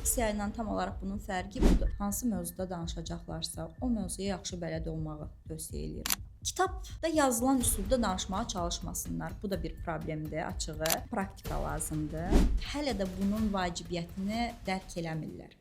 Diksiya ilə tam olaraq bunun fərqi budur. Hansı mövzuda danışacaqlarsa, o mövzuya yaxşı bələd olmağı tövsiyə edirəm. Kitabda yazılan üslubda danışmağa çalışmasınlar. Bu da bir problemdir, açığı. Praktika lazımdır. Hələ də bunun vacibiyyətini dərk eləmirlər.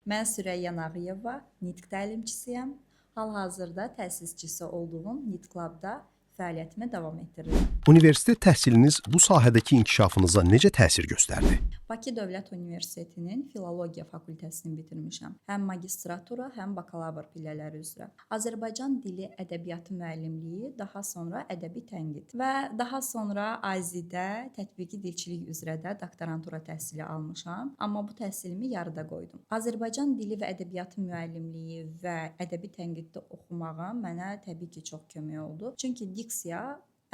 Mən Süreyya Nağıyeva, nitq təlimçisiyəm. Hal-hazırda təsisçisi olduğum Nitq Labda fəaliyyətimi davam etdirirəm. Universitet təhsiliniz bu sahədəki inkişafınıza necə təsir göstərdi? Bakı Dövlət Universitetinin Filologiya fakültəsini bitirmişəm. Həm magistratura, həm bakalavr pillələri üzrə. Azərbaycan dili ədəbiyyatı müəllimliyi, daha sonra ədəbi tənqid və daha sonra AZ-də tətbiqi dilçilik üzrə də doktorantura təhsili almışam, amma bu təhsilimi yarıda qoydum. Azərbaycan dili və ədəbiyyatı müəllimliyi və ədəbi tənqiddə oxumağım mənə təbii ki, çox kömək oldu. Çünki diksiya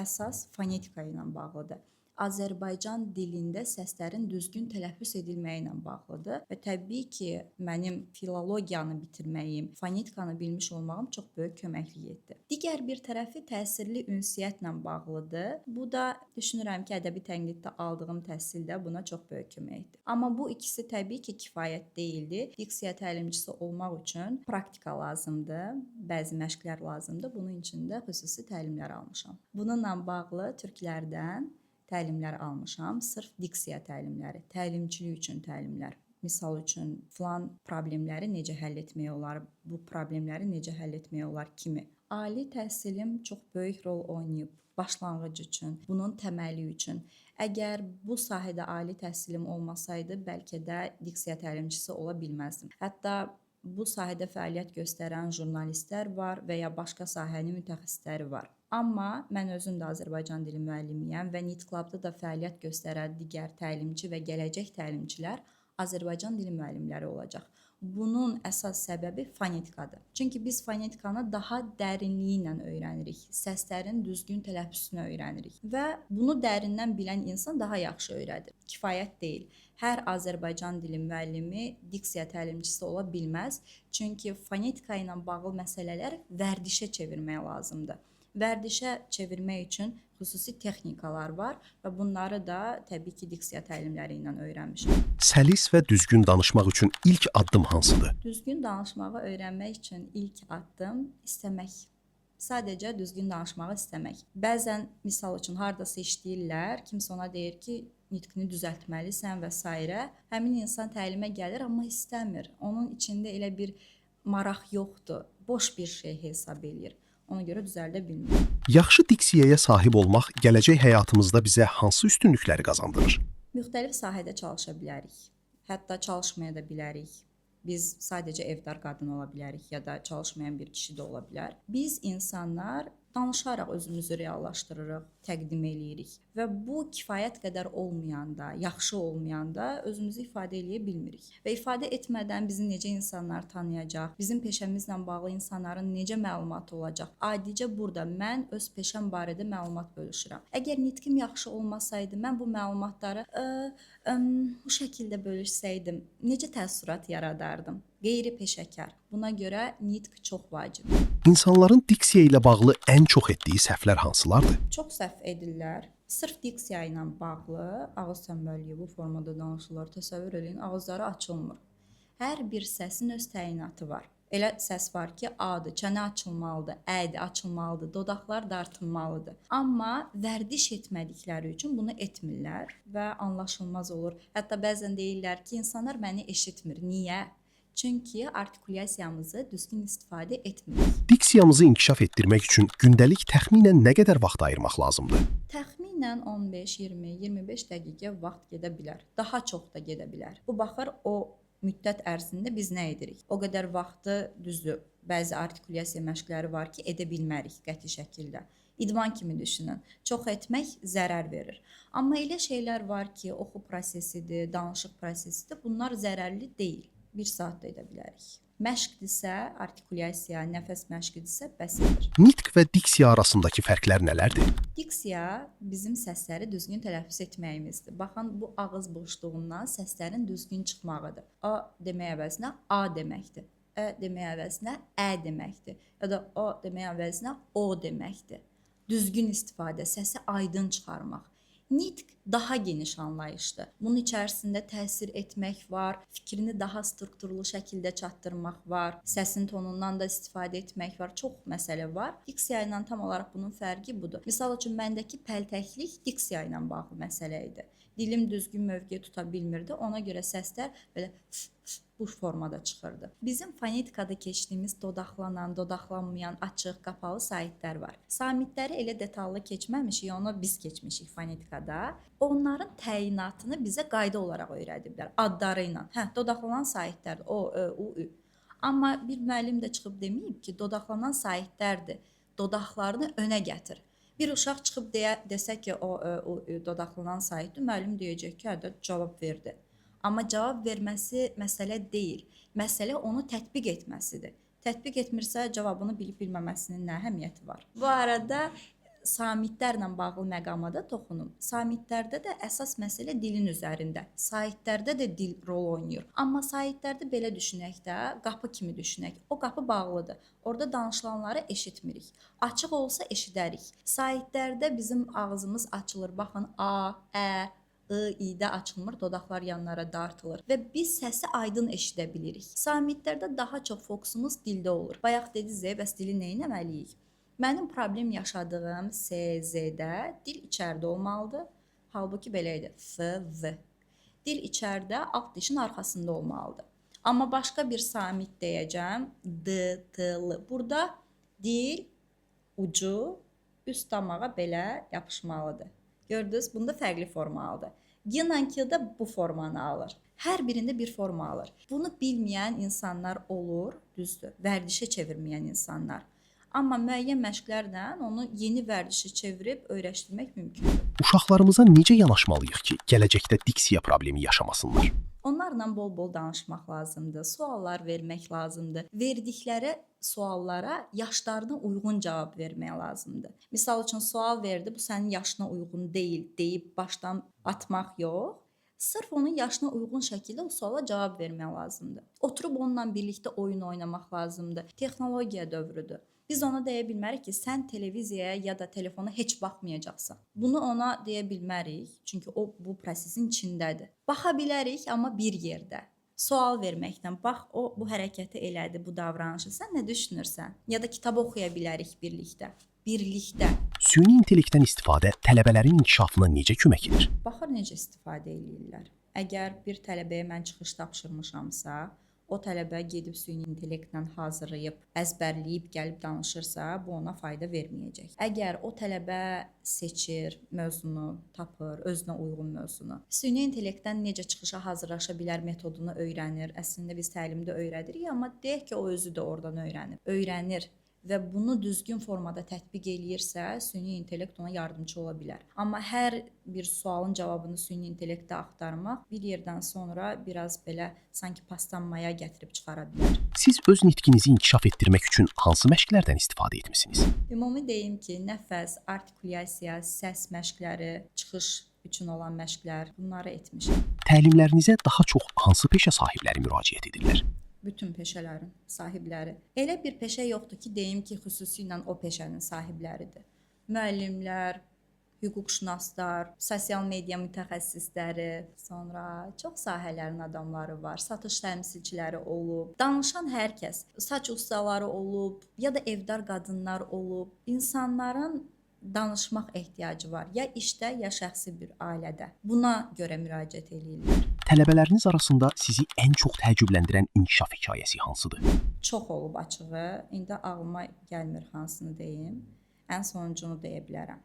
əsas fonetika ilə bağlıdır. Azərbaycan dilində səslərin düzgün tələffüz edilməyi ilə bağlıdır və təbii ki, mənim filologiyanı bitirməyim, fonetikanı bilmiş olmağım çox böyük köməklik etdi. Digər bir tərəfi təsirli ünsiyyətlə bağlıdır. Bu da düşünürəm ki, ədəbi tənqiddə aldığım təhsildə buna çox böyük kömək etdi. Amma bu ikisi təbii ki, kifayət deyildi. Diksiya təlimçisi olmaq üçün praktika lazımdır, bəzi məşqlər lazımdır. Bunun üçün də xüsusi təlimlər almışam. Bununla bağlı türklərdən təlimlər almışam. Sırf diksiya təlimləri, təlimçilik üçün təlimlər. Misal üçün, filan problemləri necə həll etmək olar, bu problemləri necə həll etmək olar kimi. Ali təhsilim çox böyük rol oynayıb başlanğıc üçün, bunun təməli üçün. Əgər bu sahədə ali təhsilim olmasaydı, bəlkə də diksiya təlimçisi ola bilməzdim. Hətta bu sahədə fəaliyyət göstərən jurnalistlər var və ya başqa sahənin mütəxəssisləri var. Amma mən özüm də Azərbaycan dili müəllimiyəm və Nitq Labda da fəaliyyət göstərən digər təlimçi və gələcək təlimçilər Azərbaycan dili müəllimləri olacaq. Bunun əsas səbəbi fonetikadır. Çünki biz fonetikanı daha dərinliyi ilə öyrənirik. Səslərin düzgün tələffüzünü öyrənirik və bunu dərindən bilən insan daha yaxşı öyrədir. Kifayət deyil. Hər Azərbaycan dili müəllimi diksiya təlimçisi ola bilməz. Çünki fonetika ilə bağlı məsələlər vərdişə çevirmək lazımdır. Vərdişə çevirmək üçün xüsusi texnikalar var və bunları da təbii ki, diksiya təlimləri ilə öyrənmişəm. Səlis və düzgün danışmaq üçün ilk addım hansıdır? Düzgün danışmağı öyrənmək üçün ilk addım istəmək. Sadəcə düzgün danışmağı istəmək. Bəzən misal üçün hardasa işləyirlər, kimsə ona deyir ki, nitqini düzəltməlisən və s. Həmin insan təlimə gəlir, amma istəmir. Onun içində elə bir maraq yoxdur, boş bir şey hesab edir. Ona görə düzəldə bilmir. Yaxşı diksiyaya sahib olmaq gələcək həyatımızda bizə hansı üstünlükləri qazandırır? Müxtəlif sahədə çalışa bilərik. Hətta çalışmaya da bilərik. Biz sadəcə evdar qadın ola bilərik ya da çalışmayan bir kişi də ola bilər. Biz insanlar danışaraq özümüzü reallaşdırırıq, təqdim eləyirik və bu kifayət qədər olmayanda, yaxşı olmayanda özümüzü ifadə eləyə bilmirik. Və ifadə etmədən bizi necə insanlar tanıyacaq, bizim peşəmizlə bağlı insanların necə məlumatı olacaq? Adicə burada mən öz peşəm barədə məlumat bölüşürəm. Əgər nitqim yaxşı olmasaydı, mən bu məlumatları bu şəkildə bölüşsəydim, necə təəssürat yaradardım? Qeyri-peşəkar. Buna görə nitq çox vacibdir. İnsanların diksiya ilə bağlı ən çox etdiyi səhvlər hansılardır? Çox səhv edirlər. Sırf diksiya ilə bağlı ağız tənbəlliyi bu formada danışılır. Təsəvvür edin, ağızları açılmır. Hər bir səsin öz təyinatı var. Elə səs var ki, A-dır, çənə açılmalıdır, Ə-dir, açılmalıdır, dodaqlar dartılmalıdır. Amma vərdiş etmədikləri üçün bunu etmirlər və anlaşılmaz olur. Hətta bəzən deyirlər ki, insanlar məni eşitmir. Niyə? Çünki artikulyasiyamızı düzgün istifadə etmirik. Diksiyamızı inkişaf etdirmək üçün gündəlik təxminən nə qədər vaxt ayırmaq lazımdır? Təxminən 15, 20, 25 dəqiqə vaxt gedə bilər. Daha çox da gedə bilər. Bu baxır o müddət ərzində biz nə edirik? O qədər vaxtı düzdür. Bəzi artikulyasiya məşqləri var ki, edə bilmərik qəti şəkildə. İdman kimi düşünün. Çox etmək zərər verir. Amma elə şeylər var ki, oxu prosesidir, danışıq prosesidir. Bunlar zərərli deyil. 1 saatda edə bilərik. Məşqdirsə, artikulyasiya, nəfəs məşqidirsə, bəs edir. Nitq və diksiya arasındakı fərqlər nələrdir? Diksiya bizim səsləri düzgün tələffüz etməyimizdir. Baxın, bu ağız boşluğundan səslərin düzgün çıxmağıdır. A demək əvəzinə A deməkdir. Ə demək əvəzinə Ə deməkdir. Ya da O demək əvəzinə O deməkdir. Düzgün istifadə, səsi aydın çıxarmaq. Nitq daha geniş anlayışdır. Bunun içərisində təsir etmək var, fikrini daha strukturlu şəkildə çatdırmaq var, səsin tonundan da istifadə etmək var. Çox məsələ var. Diksiya ilə tam olaraq bunun fərqi budur. Məsəl üçün məndəki pəltəklik diksiya ilə bağlı məsələ idi. Dilim düzgün mövqe tuta bilmirdi. Ona görə səslər belə bu formada çıxırdı. Bizim fonetikada keçdiyimiz dodaqlanan, dodaqlanmayan, açıq, qapalı saitlər var. Samitləri elə detallı keçməmişik, onu biz keçmişik fonetikada. Onların təyinatını bizə qayda olaraq öyrədiblər, adları ilə. Dodaqlanan saitlərdir. O, ö, u, ü. Amma bir müəllim də çıxıb deməyib ki, dodaqlanan saitlərdir. Dodaqlarını önə gətir. Bir uşaq çıxıb desə ki, o, ö, u, ü, dodaqlanan saitdir, müəllim deyəcək ki, hə, cavab verdi. Amma cavab verməsi məsələ deyil. Məsələ onu tətbiq etməsidir. Tətbiq etmirsə cavabını bilib-bilməməsinin nə əhəmiyyəti var? Bu arada samitlərlə bağlı məqama da toxunum. Samitlərdə də əsas məsələ dilin üzərində. Saitlərdə də dil rol oynayır. Amma saitlərdə belə düşünək də, qapı kimi düşünək. O qapı bağlıdır. Orada danışılanları eşitmirik. Açıq olsa eşidərik. Saitlərdə bizim ağzımız açılır. Baxın, a, ə, i-də açılmır, dodaqlar yanlara dartılır və biz səsi aydın eşidə bilirik. Samitlərdə daha çox fokusumuz dildə olur. Bayaq dediniz, bəs dili nə etməliyik? Mənim problem yaşadığım SZ-də dil içəridə olmalıdır. Halbuki belə idi. F, V. Dil içəridə, alt dişin arxasında olmalıdır. Amma başqa bir samit deyəcəm. D, T, L. Burada dil ucu üst damağa belə yapışmalıdır. Gördünüz, bunda fərqli forma aldı. G-də bu formanı alır. Hər birində bir forma alır. Bunu bilməyən insanlar olur, düzdür. Vərdişə çevirməyən insanlar. Amma müəyyən məşqlərlə onu yeni vərdişə çevirib öyrəşdirmək mümkündür. Uşaqlarımıza necə yanaşmalıyıq ki, gələcəkdə diksiya problemi yaşamasınlar? Onlarla bol-bol danışmaq lazımdır, suallar vermək lazımdır. Verdikləri suallara yaşlarına uyğun cavab vermək lazımdır. Misal üçün sual verdi, bu sənin yaşına uyğun deyil deyib başdan atmaq yox. Sırf onun yaşına uyğun şəkildə o suala cavab vermək lazımdır. Oturub onunla birlikdə oyun oynamaq lazımdır. Texnologiya dövrüdür. Biz ona deyə bilmərik ki, sən televiziyaya ya da telefona heç baxmayacaqsan. Bunu ona deyə bilmərik, çünki o bu prosesin içindədir. Baxa bilərik, amma bir yerdə. Sual verməklə, bax o bu hərəkəti elədi, bu davranışı. Sən nə düşünürsən? Ya da kitab oxuya bilərik birlikdə. Birlikdə. Süni intellektdən istifadə tələbələrin inkişafına necə kömək edir? Baxır necə istifadə edirlər. Əgər bir tələbəyə mən çıxış tapşırmışamsa, o tələbə gedib süni intellektlə hazırlayıb, əzbərləyib gəlib danışırsa, bu ona fayda verməyəcək. Əgər o tələbə seçir, mövzunu tapır, özünə uyğun mövzunu, süni intellektdən necə çıxışa hazırlaşa bilər metodunu öyrənir. Əslində biz təlimdə öyrədirik, amma deyək ki, o özü də oradan öyrənir və bunu düzgün formada tətbiq eləyirsə, süni intellekt ona yardımcı ola bilər. Amma hər bir sualın cavabını süni intellektdə axtarmaq bir yerdən sonra biraz belə sanki paslanmaya gətirib çıxara bilər. Siz öz nitqinizi inkişaf etdirmək üçün hansı məşqlərdən istifadə etmisiniz? Ümumi deyim ki, nəfəs, artikulyasiya, səs məşqləri, çıxış üçün olan məşqlər, bunları etmişəm. Təlimlərinizə daha çox hansı peşə sahibləri müraciət edirlər? Bütün peşələrin sahibləri. Elə bir peşə yoxdur ki, deyim ki, xüsusilə o peşənin sahibləridir. Müəllimlər, hüquqşünaslar, sosial media mütəxəssisləri, sonra çox sahələrin adamları var, satış təmsilçiləri olub, danışan hər kəs, saç ustaları olub, ya da evdar qadınlar olub. İnsanların danışmaq ehtiyacı var, ya işdə, ya şəxsi bir ailədə. Buna görə müraciət edirlər. Tələbələriniz arasında sizi ən çox təəccübləndirən inkişaf hekayəsi hansıdır? Çox olub açığı. İndi ağlıma gəlmir hansını deyim. Ən sonuncunu deyə bilərəm.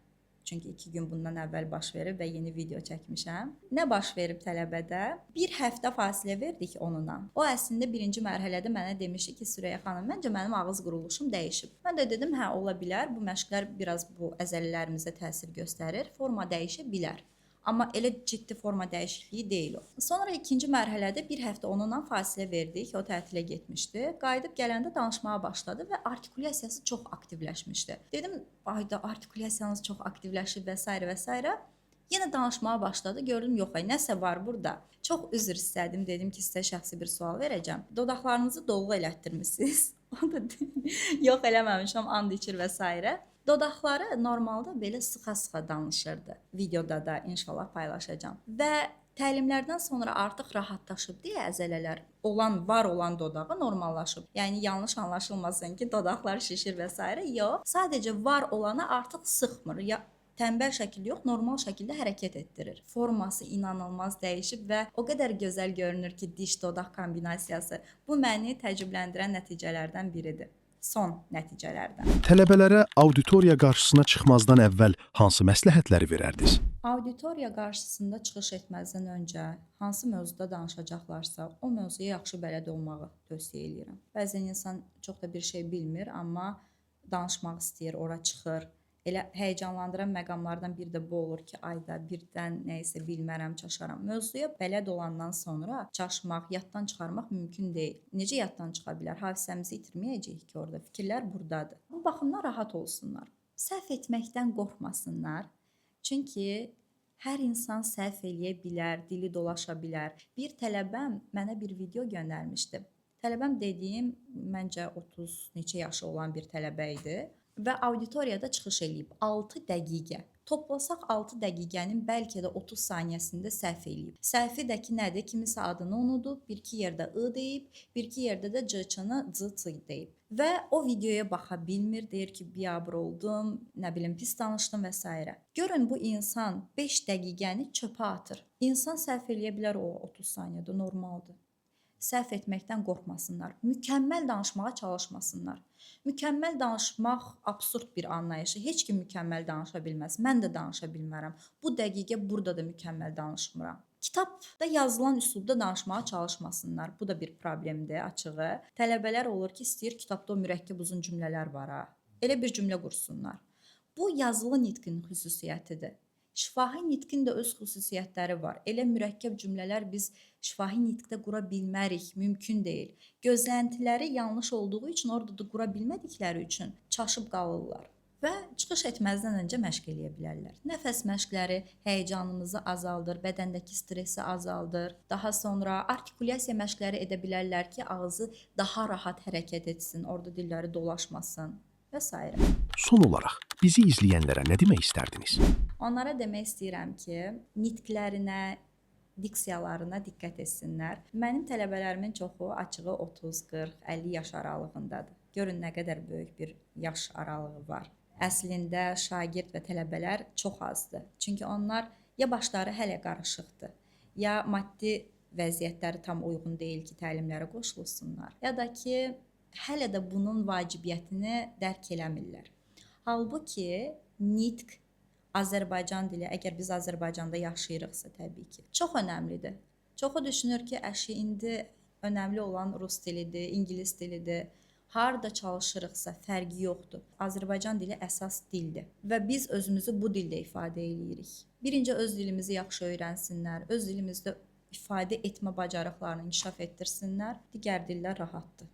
Çünki 2 gün bundan əvvəl baş verib və yeni video çəkmişəm. Nə baş verib tələbədə? Bir həftə fasilə verdik onunla. O əslində birinci mərhələdə mənə demişdi ki, Süreyya xanım, məncə mənim ağız quruluşum dəyişib. Mən də dedim, hə, ola bilər. Bu məşqlər biraz bu əzələlərimizə təsir göstərir. Forma dəyişə bilər. Amma elə ciddi forma dəyişikliyi deyil o. Sonra ikinci mərhələdə bir həftə onunla fasilə verdik. O tətilə getmişdi. Qayıdıb gələndə danışmağa başladı və artikulyasiyası çox aktivləşmişdi. Dedim, ayda artikulyasiyanız çox aktivləşib və s. və s. Yenə danışmağa başladı. Gördüm, yox, nəsə var burada. Çox üzr istədim. Dedim ki, sizə şəxsi bir sual verəcəm. Dodaqlarınızı dolğu elətdirmisiniz? O da yox, eləməmişəm, and içir və s. Dodaqları normalda belə sıxa-sıxa danışırdı. Videoda da inşallah paylaşacağam. Və təlimlərdən sonra artıq rahatlaşıb deyə əzələlər var olan dodağı normallaşıb. Yəni yanlış anlaşılmasın ki, dodaqlar şişir və s. Yox, sadəcə var olanı artıq sıxmır. Ya tənbəl şəkildə yox, normal şəkildə hərəkət etdirir. Forması inanılmaz dəyişib və o qədər gözəl görünür ki, diş-dodaq kombinasiyası. Bu məni təəccübləndirən nəticələrdən biridir. Son nəticələrdən. Tələbələrə auditoriya qarşısına çıxmazdan əvvəl hansı məsləhətləri verərdiniz? Auditoriya qarşısında çıxış etməzdən öncə hansı mövzuda danışacaqlarsa, o mövzuya yaxşı bələd olmağı tövsiyə edirəm. Bəzən insan çox da bir şey bilmir, amma danışmaq istəyir, ora çıxır. Elə həyəcanlandıran məqamlardan biri də bu olur ki, ayda birdən nə isə bilmərəm, çaşaram. Mövzuya bələd olandan sonra çaşmaq, yaddan çıxarmaq mümkün deyil. Necə yaddan çıxa bilər? Hafizəmizi itirməyəcəyik ki, orada fikirlər burdadır. Bu baxımdan rahat olsunlar. Səhv etməkdən qorxmasınlar. Çünki hər insan səhv eləyə bilər, dili dolaşa bilər. Bir tələbəm mənə bir video göndərmişdi. Tələbəm dediyim məncə 30 neçə yaşı olan bir tələbə idi. Və auditoriyada çıxış eləyib 6 dəqiqə. Toplasaq 6 dəqiqənin bəlkə də 30 saniyəsində səhv eləyib. Səhvi də ki nədir? Kimisə adını unudub, bir-iki yerdə ı deyib, bir-iki yerdə də c-çını c-ç deyib. Və o videoya baxa bilmir, deyir ki, biabır oldum, nə bilim pis danışdım və s. Görün bu insan 5 dəqiqəni çöpə atır. İnsan səhv eləyə bilər o 30 saniyədə, normaldır. Səhv etməkdən qorxmasınlar. Mükəmməl danışmağa çalışmasınlar. Mükəmməl danışmaq absurd bir anlayışı. Heç kim mükəmməl danışa bilməz. Mən də danışa bilmərəm. Bu dəqiqə burada da mükəmməl danışmıram. Kitabda yazılan üslubda danışmağa çalışmasınlar. Bu da bir problemdir, açığı. Tələbələr olur ki, istəyir kitabda o mürəkkəb uzun cümlələr var ha. Elə bir cümlə qursunlar. Bu yazılı nitqin xüsusiyyətidir. Şifahi nitqin də öz xüsusiyyətləri var. Elə mürəkkəb cümlələr biz şifahi nitqdə qura bilmərik, mümkün deyil. Gözləntiləri yanlış olduğu üçün, orada da qura bilmədikləri üçün çaşıb qalırlar. Və çıxış etməzdən öncə məşq eləyə bilərlər. Nəfəs məşqləri həyəcanımızı azaldır, bədəndəki stresi azaldır. Daha sonra artikulyasiya məşqləri edə bilərlər ki, ağzı daha rahat hərəkət etsin, orada dilləri dolaşmasın və s. Son olaraq bizi izləyənlərə nə demək istərdiniz? Onlara demək istəyirəm ki, nitqlərinə, diksiyalarına diqqət etsinlər. Mənim tələbələrimin çoxu açığı 30, 40, 50 yaş aralığındadır. Görün nə qədər böyük bir yaş aralığı var. Əslində şagird və tələbələr çox azdır. Çünki onlar ya başları hələ qarışıqdır, ya maddi vəziyyətləri tam uyğun deyil ki, təlimlərə qoşulsunlar, ya da ki, hələ də bunun vacibiyyətini dərk eləmirlər. Halbuki nitq, Azərbaycan dili, əgər biz Azərbaycanda yaşayırıqsa təbii ki, çox önəmlidir. Çoxu düşünür ki, indi önəmli olan rus dilidir, ingilis dilidir. Harda çalışırıqsa fərqi yoxdur. Azərbaycan dili əsas dildir və biz özümüzü bu dildə ifadə eləyirik. Birinci öz dilimizi yaxşı öyrənsinlər, öz dilimizdə ifadə etmə bacarıqlarını inkişaf etdirsinlər, digər dillər rahatdır.